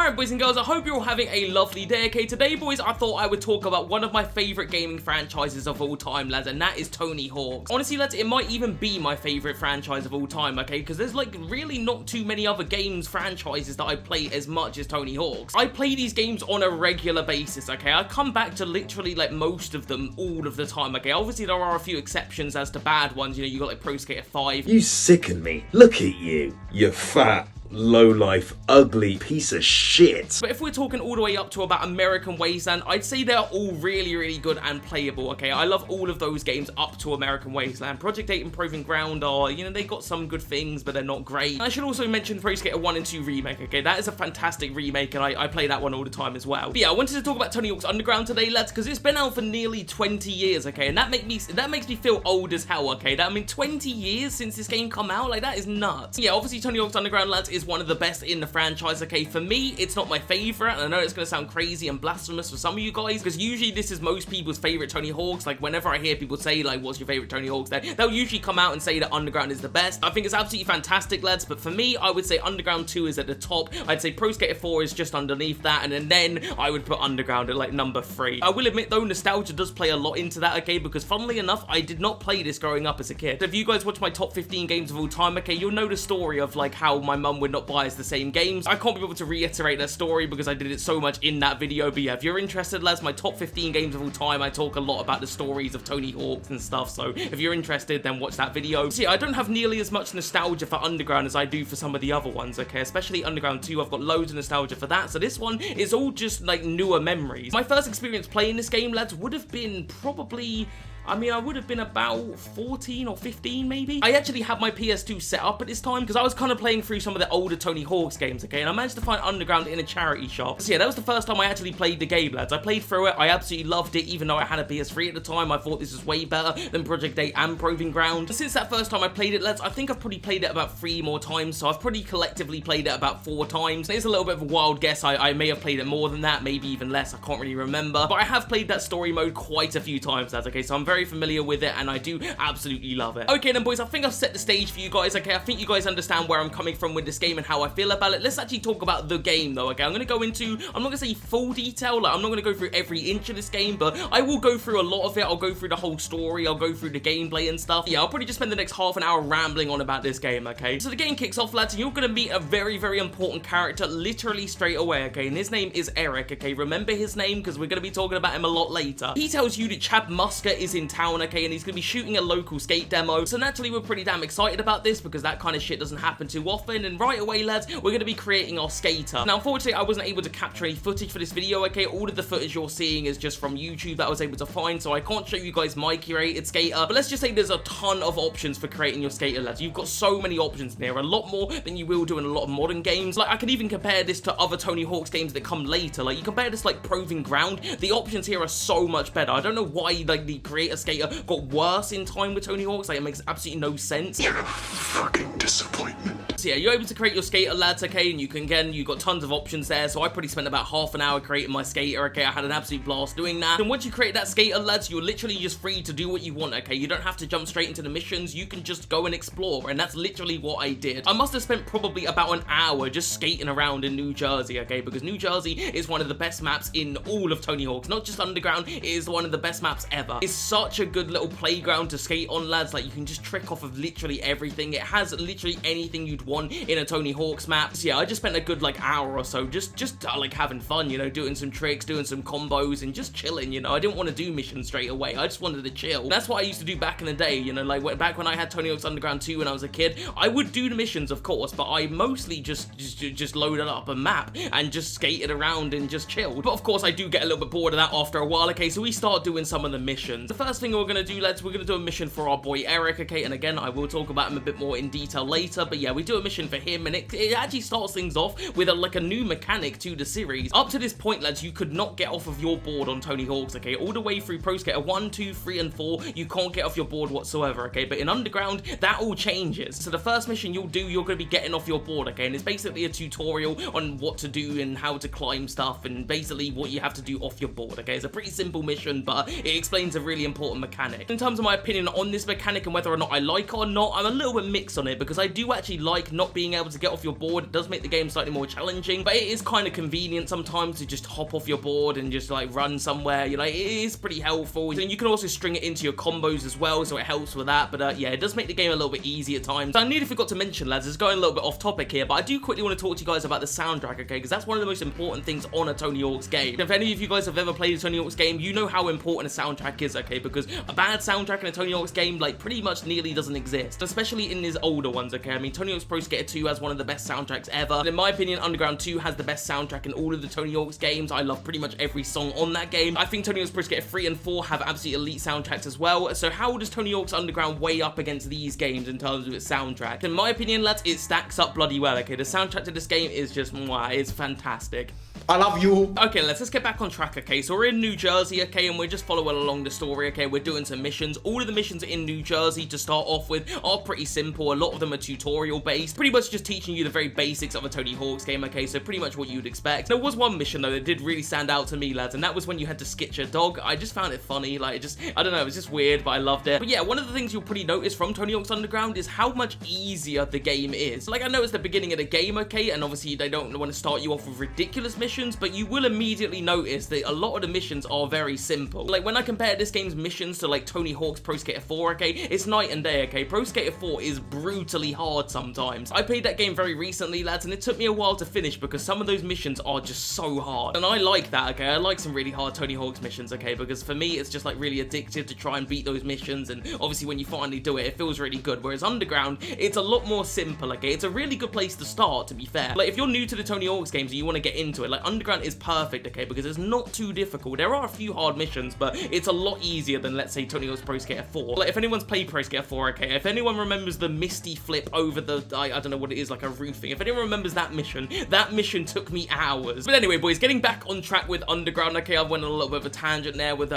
Alright boys and girls, I hope you're all having a lovely day, okay? Today boys, I thought I would talk about one of my favourite gaming franchises of all time, lads, and that is Tony Hawk's. Honestly, lads, it might even be my favourite franchise of all time, okay? Because there's like really not too many other games franchises that I play as much as Tony Hawk's. I play these games on a regular basis, okay? I come back to literally like most of them all of the time, okay? Obviously there are a few exceptions as to bad ones, you know, you got like Pro Skater 5. You sicken me. Look at you. You're fat, low-life, ugly piece of shit. But if we're talking all the way up to about American Wasteland, I'd say they're all really good and playable, okay? I love all of those games up to American Wasteland. Project 8 and Proving Ground are, you know, they got some good things, but they're not great. And I should also mention Pro Skater 1 and 2 Remake, okay? That is a fantastic remake, and I play that one all the time as well. But yeah, I wanted to talk about Tony Hawk's Underground today, lads, because it's been out for nearly 20 years, okay? And that makes me feel old as hell, okay? I mean, 20 years since this game come out? Like, that is nuts. Yeah, obviously Tony Hawk's Underground, lads, is one of the best in the franchise, okay? For me, it's not my favorite, and I know it's gonna sound crazy and blasphemous for some of you guys, because usually this is most people's favorite Tony Hawk's. Like, whenever I hear people say, like, what's your favorite Tony Hawk's, they'll usually come out and say that Underground is the best. I think it's absolutely fantastic, lads, but for me, I would say Underground 2 is at the top. I'd say Pro Skater 4 is just underneath that, and then I would put Underground at, like, number 3. I will admit, though, nostalgia does play a lot into that, okay? Because funnily enough, I did not play this growing up as a kid. If you guys watch my top 15 games of all time, okay, you'll know the story of, like, how my mum would not buy us the same games. I can't be able to reiterate that story because I did it so much in that video, but yeah, if you're interested, lads, my top 15 games of all time, I talk a lot about the stories of Tony Hawk's and stuff, so if you're interested, then watch that video. So yeah, I don't have nearly as much nostalgia for Underground as I do for some of the other ones, okay? Especially Underground 2, I've got loads of nostalgia for that, so this one is all just, like, newer memories. My first experience playing this game, lads, would have been probably... I mean, I would have been about 14 or 15, maybe. I actually had my PS2 set up at this time because I was kind of playing through some of the older Tony Hawk's games, okay? And I managed to find Underground in a charity shop. So yeah, that was the first time I actually played the game, lads. I played through it. I absolutely loved it, even though I had a PS3 at the time. I thought this was way better than Project 8 and Proving Ground. Since that first time I played it, lads, I think I've probably played it about 3 more times. So I've probably collectively played it about 4 times. It's a little bit of a wild guess. I may have played it more than that, maybe even less. I can't really remember. But I have played that story mode quite a few times, lads, okay? So I'm very familiar with it, and I do absolutely love it. Okay then boys, I think I've set the stage for you guys, okay? I think you guys understand where I'm coming from with this game and how I feel about it. Let's actually talk about the game though, okay? I'm not going to say full detail, like I'm not going to go through every inch of this game, but I will go through a lot of it. I'll go through the whole story, I'll go through the gameplay and stuff. Yeah, I'll probably just spend the next half an hour rambling on about this game, okay? So the game kicks off, lads, and you're going to meet a very important character literally straight away, okay? And his name is Eric, okay? Remember his name, because we're going to be talking about him a lot later. He tells you that Chad Muska is in town, okay? And he's going to be shooting a local skate demo, so naturally we're pretty damn excited about this because that kind of shit doesn't happen too often. And right away, lads, we're going to be creating our skater. Now unfortunately I wasn't able to capture any footage for this video, okay? All of the footage you're seeing is just from YouTube that I was able to find, so I can't show you guys my curated skater, but let's just say there's a ton of options for creating your skater, lads. You've got so many options in there, a lot more than you will do in a lot of modern games. Like, I can even compare this to other Tony Hawk's games that come later. Like, you compare this like Proving Ground, the options here are so much better. I don't know why like the creator skater got worse in time with Tony Hawk's. Like, it makes absolutely no sense. You're a fucking disappointment. So yeah, you're able to create your skater, lads, okay? And you've got tons of options there. So I probably spent about half an hour creating my skater, okay? I had an absolute blast doing that. And once you create that skater, lads, you're literally just free to do what you want, okay? You don't have to jump straight into the missions. You can just go and explore, and that's literally what I did. I must have spent probably about an hour just skating around in New Jersey, okay? Because New Jersey is one of the best maps in all of Tony Hawk's, not just Underground. It is one of the best maps ever. It's such a good little playground to skate on, lads. Like, you can just trick off of literally everything. It has literally anything you'd want in a Tony Hawk's map. So yeah, I just spent a good like hour or so just like having fun, you know, doing some tricks, doing some combos, and just chilling, you know. I didn't want to do missions straight away. I just wanted to chill. And that's what I used to do back in the day, you know, like back when I had Tony Hawk's Underground 2 when I was a kid. I would do the missions, of course, but I mostly just loaded up a map and just skated around and just chilled. But of course, I do get a little bit bored of that after a while, okay? So we start doing some of the missions. The first thing we're going to do, lads, we're going to do a mission for our boy Eric, okay? And again, I will talk about him a bit more in detail later, but yeah, we do a mission for him, and it actually starts things off with a new mechanic to the series. Up to this point, lads, you could not get off of your board on Tony Hawk's, okay? All the way through Pro Skater 1, 2, 3, and 4, you can't get off your board whatsoever, okay? But in Underground, that all changes. So the first mission you're going to be getting off your board, okay? And it's basically a tutorial on what to do and how to climb stuff, and basically what you have to do off your board, okay? It's a pretty simple mission, but it explains a really important important mechanic. In terms of my opinion on this mechanic and whether or not I like it or not, I'm a little bit mixed on it, because I do actually like not being able to get off your board. It does make the game slightly more challenging, but it is kind of convenient sometimes to just hop off your board and just like run somewhere. You know, it is pretty helpful. And you can also string it into your combos as well, so it helps with that. But yeah, it does make the game a little bit easy at times. So I nearly forgot to mention, lads, it's going a little bit off topic here, but I do quickly want to talk to you guys about the soundtrack, okay, because that's one of the most important things on a Tony Hawk's game. If any of you guys have ever played a Tony Hawk's game, you know how important a soundtrack is, okay, because a bad soundtrack in a Tony Hawk's game, like, pretty much nearly doesn't exist, especially in his older ones, okay. I mean, Tony Hawk's Pro Skater 2 has one of the best soundtracks ever, and in my opinion, Underground 2 has the best soundtrack in all of the Tony Hawk's games. I love pretty much every song on that game. I think Tony Hawk's Pro Skater 3 and 4 have absolutely elite soundtracks as well, so how does Tony Hawk's Underground weigh up against these games in terms of its soundtrack? In my opinion, lads, it stacks up bloody well, okay. The soundtrack to this game is just, mwah, it's fantastic. I love you. Okay, let's get back on track, okay? So we're in New Jersey, okay, and we're just following along the story, okay? We're doing some missions. All of the missions in New Jersey, to start off with, are pretty simple. A lot of them are tutorial-based. Pretty much just teaching you the very basics of a Tony Hawk's game, okay? So pretty much what you'd expect. There was one mission, though, that did really stand out to me, lads, and that was when you had to skitch a dog. I just found it funny. Like, it just, I don't know, it was just weird, but I loved it. But yeah, one of the things you'll pretty notice from Tony Hawk's Underground is how much easier the game is. Like, I know it's the beginning of the game, okay, and obviously they don't want to start you off with ridiculous missions, but you will immediately notice that a lot of the missions are very simple. Like, when I compare this game's missions to like Tony Hawk's Pro Skater 4, okay, it's night and day, okay. Pro Skater 4 is brutally hard sometimes. I played that game very recently, lads, and it took me a while to finish because some of those missions are just so hard, and I like that, okay. I like some really hard Tony Hawk's missions, okay, because for me it's just like really addictive to try and beat those missions, and obviously when you finally do it, it feels really good. Whereas Underground, it's a lot more simple, okay. It's a really good place to start, to be fair. Like, if you're new to the Tony Hawk's games and you want to get into it, like, Underground is perfect, okay, because it's not too difficult. There are a few hard missions, but it's a lot easier than, let's say, Tony Hawk's Pro Skater 4. Like, if anyone's played Pro Skater 4, okay, if anyone remembers the misty flip over the, I don't know what it is, like a roofing, if anyone remembers that mission took me hours. But anyway, boys, getting back on track with Underground, okay, I went on a little bit of a tangent there with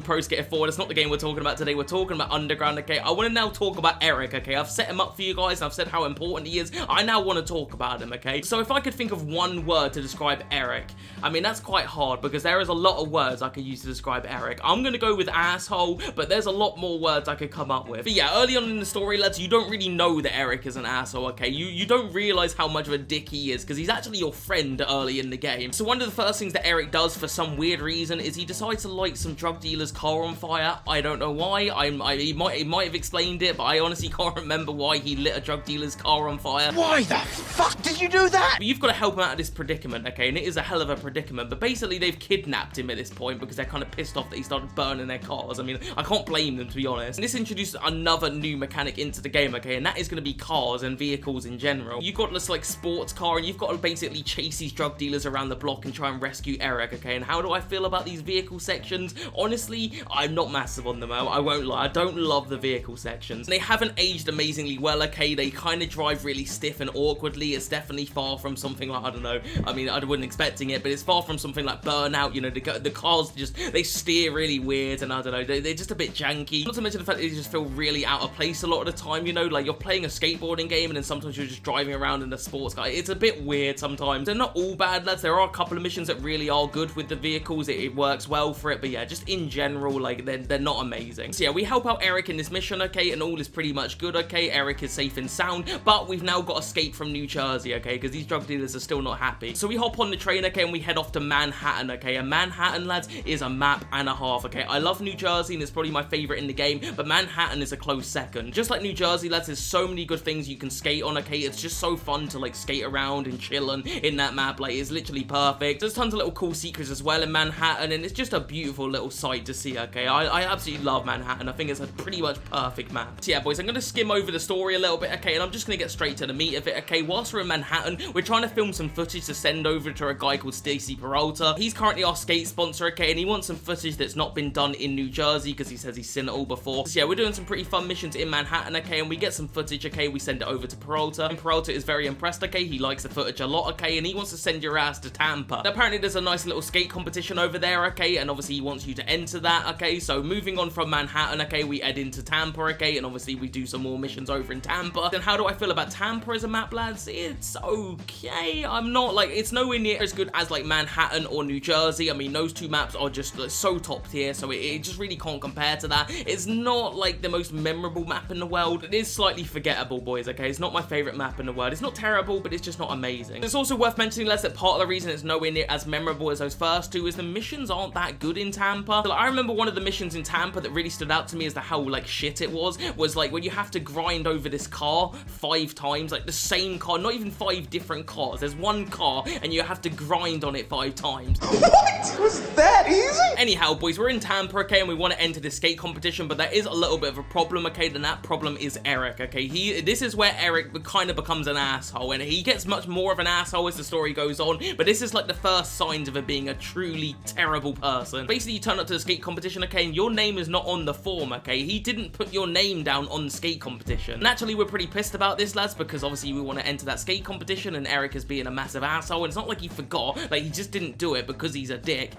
Pro Skater 4. That's not the game we're talking about today. We're talking about Underground, okay. I want to now talk about Eric, okay. I've set him up for you guys, and I've said how important he is. I now want to talk about him, okay. So if I could think of one word to describe Eric, I mean, that's quite hard because there is a lot of words I could use to describe Eric. I'm gonna go with asshole, but there's a lot more words I could come up with. But yeah, early on in the story, lads, you don't really know that Eric is an asshole, okay? You don't realize how much of a dick he is because he's actually your friend early in the game. So one of the first things that Eric does for some weird reason is he decides to light some drug dealer's car on fire. I don't know why. He might have explained it, but I honestly can't remember why he lit a drug dealer's car on fire. Why the fuck did you do that? But you've got to help him out of this predicament, okay? And it is a hell of a predicament. But basically, they've kidnapped him at this point because they're kind of pissed off that he started burning their cars. I mean, I can't blame them, to be honest. And this introduces another new mechanic into the game, okay? And that is going to be cars and vehicles in general. You've got this, like, sports car, and you've got to basically chase these drug dealers around the block and try and rescue Eric, okay? And how do I feel about these vehicle sections? Honestly, I'm not massive on them. I won't lie. I don't love the vehicle sections. They haven't aged amazingly well, okay? They kind of drive really stiff and awkwardly. It's definitely far from something like, I don't know. I mean, I wasn't expecting it, but it's far from something like Burnout. You know, the cars just, they steer really weird, and I don't know, they're just a bit janky. Not to mention the fact that they just feel really out of place a lot of the time, you know, like you're playing a skateboarding game and then sometimes you're just driving around in a sports car. It's a bit weird sometimes. They're not all bad, lads. There are a couple of missions that really are good with the vehicles. It works well for it, but yeah, just in general, like, they're not amazing. So yeah, we help out Eric in this mission, okay, and all is pretty much good, okay. Eric is safe and sound, but we've now got to escape from New Jersey, okay, because these drug dealers are still not happy. So we hop on the train, okay, and we head off to Manhattan, okay. And Manhattan, lads, is a map and a half, okay. I love New Jersey, and it's probably my favorite in the game, but Manhattan is a close second. Just like New Jersey, lads, there's so many good things you can skate on, okay. It's just so fun to, like, skate around and chill in that map. Like, it's literally perfect. There's tons of little cool secrets as well in Manhattan, and it's just a beautiful little sight to see, okay. I absolutely love Manhattan. I think it's a pretty much perfect map. So yeah, boys, I'm gonna skim over the story a little bit, okay, and I'm just gonna get straight to the meat of it, okay. Whilst we're in Manhattan, we're trying to film some footage to send over to a guy called Stacy Peralta. He's currently our skate sponsor, okay, and he wants some footage that's not been done in New Jersey because he says he's seen it all before. So yeah, we're doing some pretty fun missions in Manhattan, okay, and we get some footage, okay, we send it over to Peralta, and Peralta is very impressed, okay, he likes the footage a lot, okay, and he wants to send your ass to Tampa. Now, apparently there's a nice little skate competition over there, okay, and obviously he wants you to enter that, okay. So moving on from Manhattan, okay, we head into Tampa, okay, and obviously we do some more missions over in Tampa. Then how do I feel about Tampa as a map, lads? It's okay. I'm not, like, it's nowhere near near as good as like Manhattan or New Jersey. I mean, those two maps are just like, so top tier, so it just really can't compare to that. It's not like the most memorable map in the world. It is slightly forgettable, boys, okay? It's not my favorite map in the world. It's not terrible, but it's just not amazing. It's also worth mentioning, lads, that part of the reason it's nowhere near as memorable as those first two is the missions aren't that good in Tampa. So, like, I remember one of the missions in Tampa that really stood out to me as to how like shit it was like when you have to grind over this car 5 times, like the same car, not even 5 different cars. There's one car and you have to grind on it 5 times. What? Was that easy? Anyhow, boys, we're in Tampa, okay, and we want to enter this skate competition, but there is a little bit of a problem, okay, and that problem is Eric, okay? This is where Eric kind of becomes an asshole, and he gets much more of an asshole as the story goes on, but this is like the first signs of him being a truly terrible person. Basically, you turn up to the skate competition, okay, and your name is not on the form, okay? He didn't put your name down on the skate competition. Naturally, we're pretty pissed about this, lads, because obviously we want to enter that skate competition, and Eric is being a massive asshole, and it's not like he forgot, like he just didn't do it because he's a dick.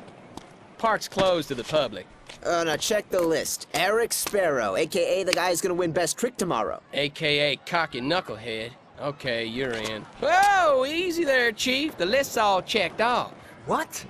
Park's closed to the public. Now check the list. Eric Sparrow, a.k.a. the guy who's gonna win Best Trick tomorrow. A.k.a. Cocky Knucklehead. Okay, you're in. Whoa, easy there, Chief. The list's all checked off. What?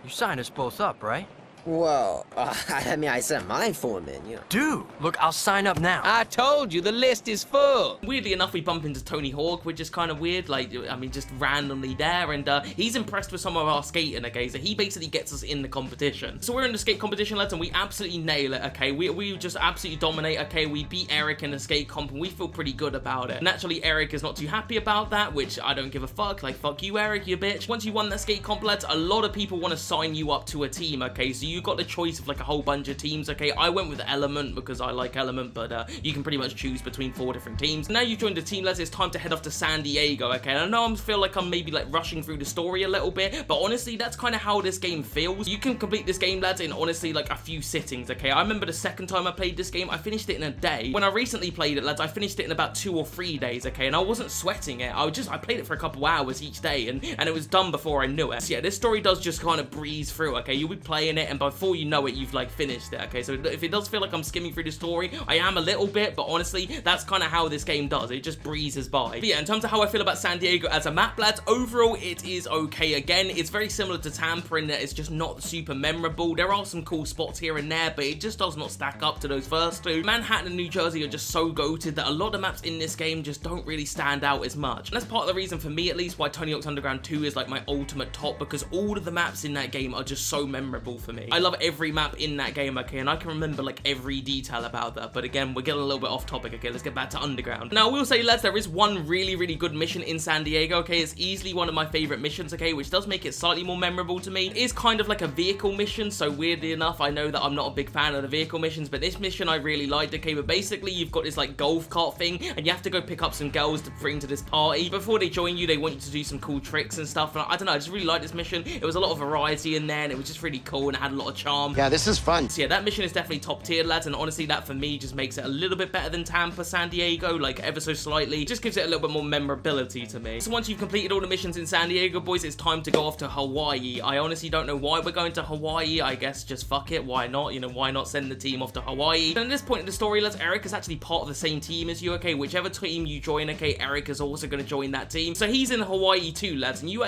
You signed us both up, right? Whoa, I mean, I sent my form in, you know. Dude, look, I'll sign up now. I told you, the list is full. Weirdly enough, we bump into Tony Hawk, which is kind of weird, like, I mean, just randomly there, and he's impressed with some of our skating, okay, so he basically gets us in the competition. So we're in the skate competition, lads, and we absolutely nail it, okay, we just absolutely dominate, okay, we beat Eric in the skate comp, and we feel pretty good about it. Naturally, Eric is not too happy about that, which I don't give a fuck, like, fuck you, Eric, you bitch. Once you won that skate comp, lads, a lot of people want to sign you up to a team, okay, so you got the choice of like a whole bunch of teams, okay? I went with Element because I like Element, but you can pretty much choose between 4 different teams. Now you've joined the team, lads, it's time to head off to San Diego, okay? And I know I feel like I'm maybe like rushing through the story a little bit, but honestly, that's kind of how this game feels. You can complete this game, lads, in honestly like a few sittings, okay? I remember the second time I played this game, I finished it in a day. When I recently played it, lads, I finished it in about 2 or 3 days, okay? And I wasn't sweating it. I played it for a couple hours each day, and it was done before I knew it. So yeah, this story does just kind of breeze through, okay? You'll be playing it, and before you know it, you've like finished it, okay? So if it does feel like I'm skimming through the story, I am a little bit, but honestly, that's kind of how this game does. It just breezes by. But yeah, in terms of how I feel about San Diego as a map, lads, overall, it is okay. Again, it's very similar to Tampa in that it's just not super memorable. There are some cool spots here and there, but it just does not stack up to those first two. Manhattan and New Jersey are just so goated that a lot of maps in this game just don't really stand out as much. And that's part of the reason for me, at least, why Tony Hawk's Underground 2 is like my ultimate top, because all of the maps in that game are just so memorable for me. I love every map in that game, okay, and I can remember like every detail about that. But again, we're getting a little bit off topic, okay? Let's get back to Underground. Now, I will say, lads, there is one really, really good mission in San Diego, okay? It's easily one of my favorite missions, okay, which does make it slightly more memorable to me. It is kind of like a vehicle mission, so weirdly enough, I know that I'm not a big fan of the vehicle missions, but this mission I really liked, okay? But basically, you've got this like golf cart thing, and you have to go pick up some girls to bring to this party. Before they join you, they want you to do some cool tricks and stuff, and I don't know, I just really liked this mission. It was a lot of variety in there, and it was just really cool, and it had a lot of charm. Yeah, this is fun. So yeah, that mission is definitely top tier, lads, and honestly, that for me just makes it a little bit better than Tampa, San Diego, like ever so slightly. It just gives it a little bit more memorability to me. So once you've completed all the missions in San Diego, boys, it's time to go off to Hawaii. I honestly don't know why we're going to Hawaii. I guess just fuck it, why not? You know, why not send the team off to Hawaii? And at this point in the story, lads, Eric is actually part of the same team as you, okay? Whichever team you join, okay, Eric is also going to join that team. So he's in Hawaii too, lads, and you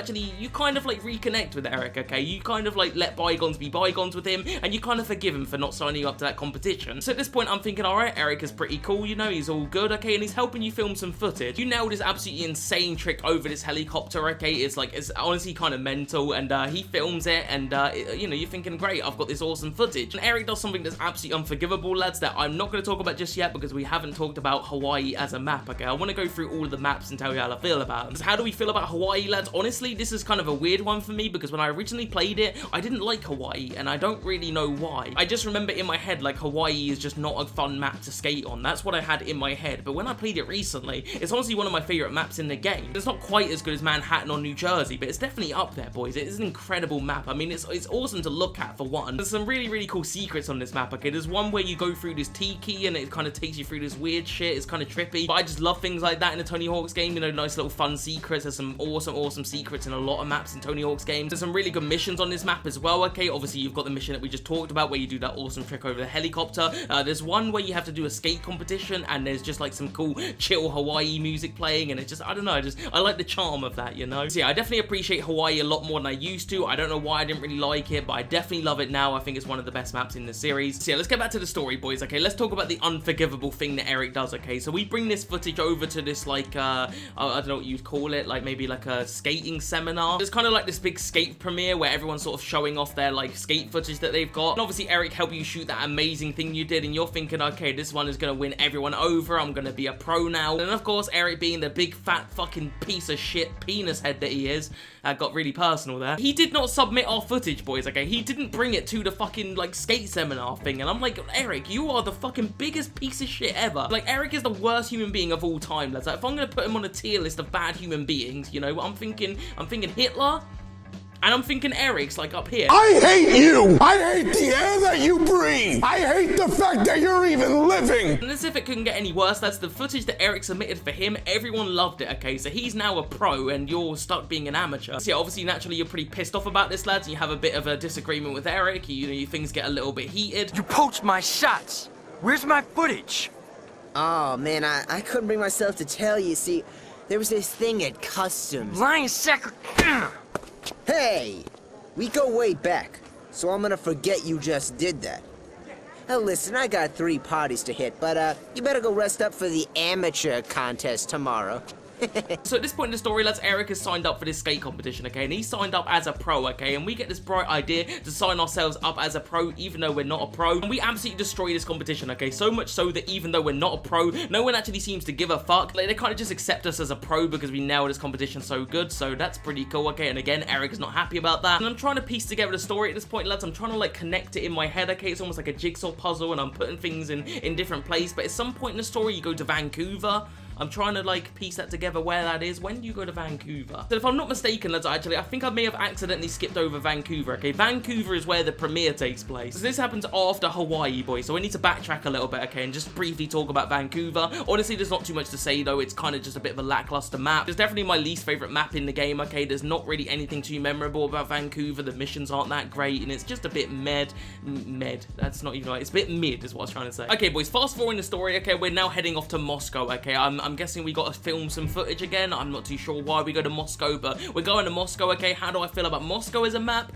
kind of like reconnect with Eric, okay? You kind of like let bygones be bygones with him, and you kind of forgive him for not signing you up to that competition. So at this point, I'm thinking, alright, Eric is pretty cool, you know, he's all good, okay, and he's helping you film some footage. You nailed this absolutely insane trick over this helicopter, okay? It's honestly kind of mental, and he films it, and you know, you're thinking, great, I've got this awesome footage. And Eric does something that's absolutely unforgivable, lads, that I'm not going to talk about just yet because we haven't talked about Hawaii as a map, okay? I want to go through all of the maps and tell you how I feel about them. So how do we feel about Hawaii, lads? Honestly, this is kind of a weird one for me because when I originally played it, I didn't like Hawaii, and I don't really know why. I just remember in my head, like, Hawaii is just not a fun map to skate on. That's what I had in my head, but when I played it recently, it's honestly one of my favorite maps in the game. It's not quite as good as Manhattan or New Jersey, but it's definitely up there, boys. It is an incredible map. I mean, it's awesome to look at, for one. There's some really, really cool secrets on this map, okay? There's one where you go through this tiki, and it kind of takes you through this weird shit. It's kind of trippy, but I just love things like that in the Tony Hawk's game, you know, nice little fun secrets. There's some awesome secrets in a lot of maps in Tony Hawk's games. There's some really good missions on this map as well, okay? Obviously, you've got the mission that we just talked about where you do that awesome trick over the helicopter. There's one where you have to do a skate competition, and there's just like some cool chill Hawaii music playing, and it's just, I don't know, I like the charm of that, you know? So yeah, I definitely appreciate Hawaii a lot more than I used to. I don't know why I didn't really like it, but I definitely love it now. I think it's one of the best maps in the series. So yeah, let's get back to the story, boys. Okay, let's talk about the unforgivable thing that Eric does. Okay, so we bring this footage over to this, like, I don't know what you'd call it, like maybe like a skating seminar. It's kind of like this big skate premiere where everyone's sort of showing off their, like, skate footage that they've got. And obviously, Eric helped you shoot that amazing thing you did, and you're thinking, okay, this one is going to win everyone over. I'm going to be a pro now. And of course, Eric, being the big fat fucking piece of shit penis head that he is, got really personal there. He did not submit our footage, boys, okay? He didn't bring it to the fucking, like, skate seminar thing. And I'm like, Eric, you are the fucking biggest piece of shit ever. Like, Eric is the worst human being of all time, lads. Like, if I'm going to put him on a tier list of bad human beings, you know, I'm thinking Hitler, and I'm thinking Eric's, like, up here. I hate you! I hate the air that you breathe! I hate the fact that you're even living! And as if it couldn't get any worse, that's the footage that Eric submitted for him. Everyone loved it, okay? So he's now a pro, and you're stuck being an amateur. So yeah, obviously, naturally, you're pretty pissed off about this, lads, and you have a bit of a disagreement with Eric. You know, things get a little bit heated. You poached my shots. Where's my footage? Oh, man, I couldn't bring myself to tell you. See, there was this thing at Customs. Lying sack. Hey! We go way back, so I'm gonna forget you just did that. Now listen, I got 3 parties to hit, but you better go rest up for the amateur contest tomorrow. So at this point in the story, lads, Eric has signed up for this skate competition, okay? And he signed up as a pro, okay? And we get this bright idea to sign ourselves up as a pro, even though we're not a pro. And we absolutely destroy this competition, okay? So much so that even though we're not a pro, no one actually seems to give a fuck. Like, they kind of just accept us as a pro because we nailed this competition so good. So that's pretty cool, okay? And again, Eric is not happy about that. And I'm trying to piece together the story at this point, lads. I'm trying to, like, connect it in my head, okay? It's almost like a jigsaw puzzle, and I'm putting things in different places. But at some point in the story, you go to Vancouver. I'm trying to, like, piece that together where that is. When do you go to Vancouver? So if I'm not mistaken, lads, I think I may have accidentally skipped over Vancouver, okay? Vancouver is where the premiere takes place. So this happens after Hawaii, boys, so we need to backtrack a little bit, okay, and just briefly talk about Vancouver. Honestly, there's not too much to say, though. It's kind of just a bit of a lackluster map. It's definitely my least favorite map in the game, okay? There's not really anything too memorable about Vancouver. The missions aren't that great, and it's just a bit med. That's not even right. It's a bit mid, is what I was trying to say. Okay, boys, fast forward in the story, okay? We're now heading off to Moscow, okay? I'm guessing we got to film some footage again. I'm not too sure why we go to Moscow, but we're going to Moscow, okay? How do I feel about Moscow as a map?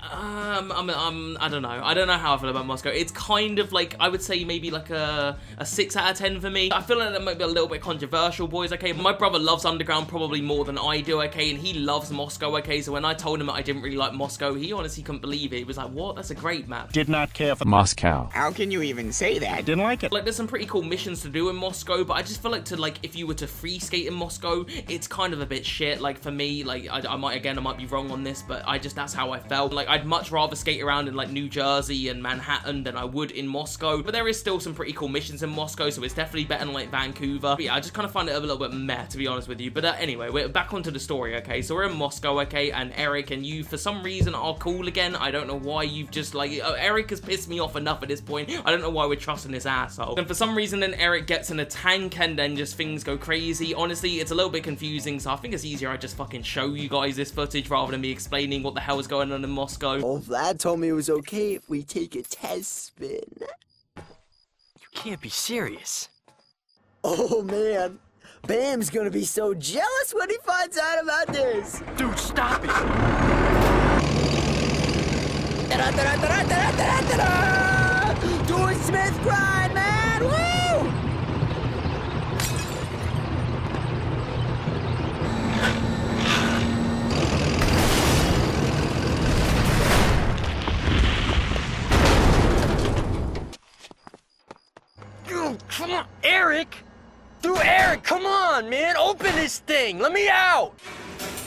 I don't know. I don't know how I feel about Moscow. It's kind of like, I would say maybe like a 6 out of 10 for me. I feel like that might be a little bit controversial, boys, okay? My brother loves Underground probably more than I do, okay? And he loves Moscow, okay? So when I told him that I didn't really like Moscow, he honestly couldn't believe it. He was like, what? That's a great map. Did not care for Moscow. How can you even say that? Didn't like it. Like, there's some pretty cool missions to do in Moscow, but I just feel like if you were to free skate in Moscow, it's kind of a bit shit. Like, for me, like, I might be wrong on this, but that's how I felt. Like, I'd much rather skate around in like New Jersey and Manhattan than I would in Moscow, but there is still some pretty cool missions in Moscow, so it's definitely better than like Vancouver. But yeah, I just kind of find it a little bit meh, to be honest with you. But anyway, we're back onto the story, okay? So we're in Moscow, okay? And Eric and you, for some reason, are cool again. I don't know why. You've just like, Eric has pissed me off enough at this point. I don't know why we're trusting this asshole. And for some reason, then Eric gets in a tank, and then just things go crazy. Honestly, it's a little bit confusing, so I think it's easier I just fucking show you guys this footage rather than me explaining what the hell is going on in Moscow. Oh, Vlad told me it was okay if we take a test spin. You can't be serious. Oh, man. Bam's gonna be so jealous when he finds out about this. Dude, stop it. Do a Smith grind, man! Woo! Come on, Eric! Dude, Eric, come on, man! Open this thing! Let me out!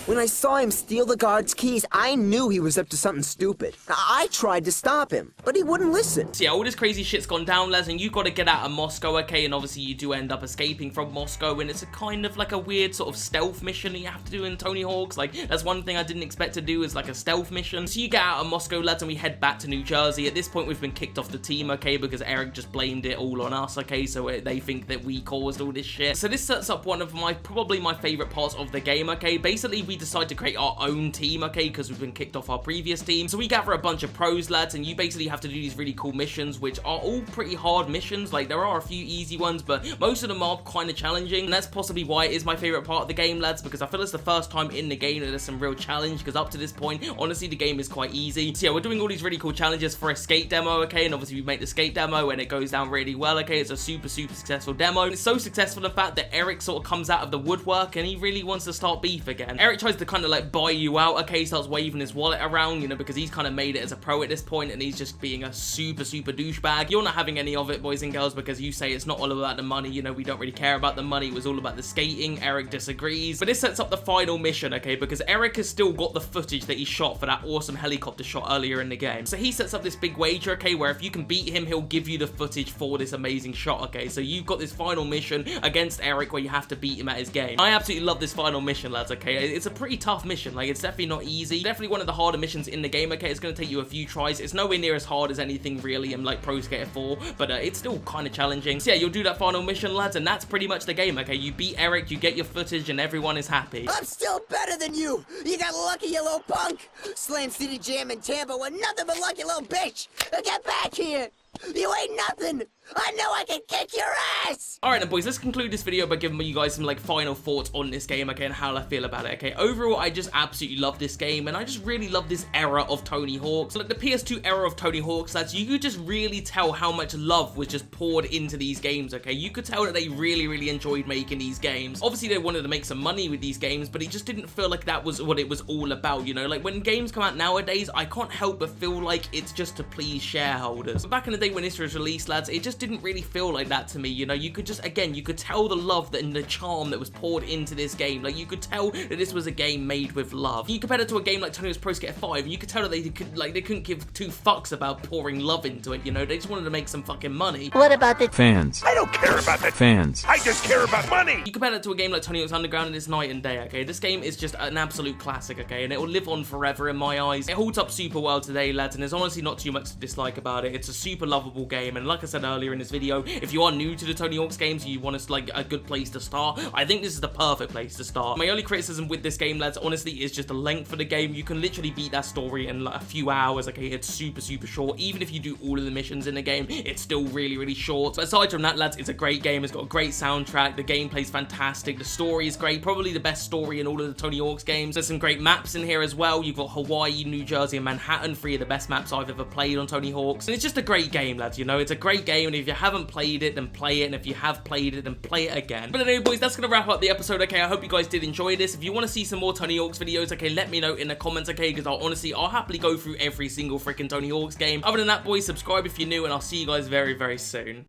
When I saw him steal the guard's keys, I knew he was up to something stupid. I tried to stop him, but he wouldn't listen. So yeah, all this crazy shit's gone down, Les, and you got to get out of Moscow, okay? And obviously you do end up escaping from Moscow, and it's a kind of like a weird sort of stealth mission that you have to do in Tony Hawk's. Like, that's one thing I didn't expect to do, is like a stealth mission. So you get out of Moscow, lads, and we head back to New Jersey. At this point, we've been kicked off the team, okay? Because Eric just blamed it all on us, okay? So they think that we caused all this shit. So this sets up one of probably my favorite parts of the game, okay? Basically, we decide to create our own team, okay, because we've been kicked off our previous team. So we gather a bunch of pros, lads, and you basically have to do these really cool missions, which are all pretty hard missions. Like, there are a few easy ones, but most of them are kind of challenging, and that's possibly why it is my favorite part of the game, lads, because I feel it's the first time in the game that there's some real challenge, because up to this point, honestly, the game is quite easy. So yeah, we're doing all these really cool challenges for a skate demo, okay, and obviously we make the skate demo, and it goes down really well, okay. It's a super successful demo, and it's so successful, in fact, that Eric sort of comes out of the woodwork, and he really wants to start beef again. Eric tries to kind of like buy you out, okay, he starts waving his wallet around, you know, because he's kind of made it as a pro at this point, and he's just being a super douchebag. You're not having any of it, boys and girls, because you say it's not all about the money, you know, we don't really care about the money, it was all about the skating. Eric disagrees, but this sets up the final mission, okay, because Eric has still got the footage that he shot for that awesome helicopter shot earlier in the game. So he sets up this big wager, okay, where if you can beat him, he'll give you the footage for this amazing shot, okay. So you've got this final mission against Eric where you have to beat him at his game. I absolutely love this final mission, lads, okay. It's a pretty tough mission, like, it's definitely not easy, definitely one of the harder missions in the game, okay. It's going to take you a few tries. It's nowhere near as hard as anything really in like Pro Skater 4, but it's still kind of challenging. So yeah, you'll do that final mission, lads, and that's pretty much the game, okay. You beat Eric, you get your footage, and everyone is happy. I'm still better than you! You got lucky, you little punk! Slam City Jam in Tampa with nothing but lucky, little bitch! Get back here! You ain't nothing! I know I can kick your ass! Alright then, boys, let's conclude this video by giving you guys some like final thoughts on this game, okay, and how I feel about it, okay. Overall, I just absolutely love this game, and I just really love this era of Tony Hawk's. Like, the PS2 era of Tony Hawk's, lads, you could just really tell how much love was just poured into these games, okay. You could tell that they really enjoyed making these games. Obviously, they wanted to make some money with these games, but it just didn't feel like that was what it was all about, you know. Like, when games come out nowadays, I can't help but feel like it's just to please shareholders. But back in the day when this was released, lads, it just didn't really feel like that to me, you know. You could just, again, you could tell the love and the charm that was poured into this game. Like, you could tell that this was a game made with love. You compare it to a game like Tony Hawk's Pro Skater 5, and you could tell that they couldn't give two fucks about pouring love into it, you know. They just wanted to make some fucking money. What about the fans? I don't care about the fans. I just care about money. You compare that to a game like Tony Hawk's Underground, and it's night and day, okay. This game is just an absolute classic, okay, and it will live on forever in my eyes. It holds up super well today, lads, and there's honestly not too much to dislike about it. It's a super lovable game, and like I said earlier in this video, if you are new to the Tony Hawk's games, you want like a good place to start, I think this is the perfect place to start. My only criticism with this game, lads, honestly, is just the length of the game. You can literally beat that story in like a few hours, okay. It's super short. Even if you do all of the missions in the game, it's still really short. But aside from that, lads, it's a great game. It's got a great soundtrack, the gameplay's fantastic, the story is great, probably the best story in all of the Tony Hawk's games. There's some great maps in here as well. You've got Hawaii, New Jersey, and Manhattan, 3 of the best maps I've ever played on Tony Hawk's, and it's just a great game, lads, you know. It's a great game, and if you haven't played it, then play it, and if you have played it, then play it again. But anyway, boys, that's gonna wrap up the episode, okay. I hope you guys did enjoy this. If you want to see some more Tony Hawk's videos, okay, let me know in the comments, okay, because I'll happily go through every single freaking Tony Hawk's game. Other than that, boys, subscribe if you're new, and I'll see you guys very soon.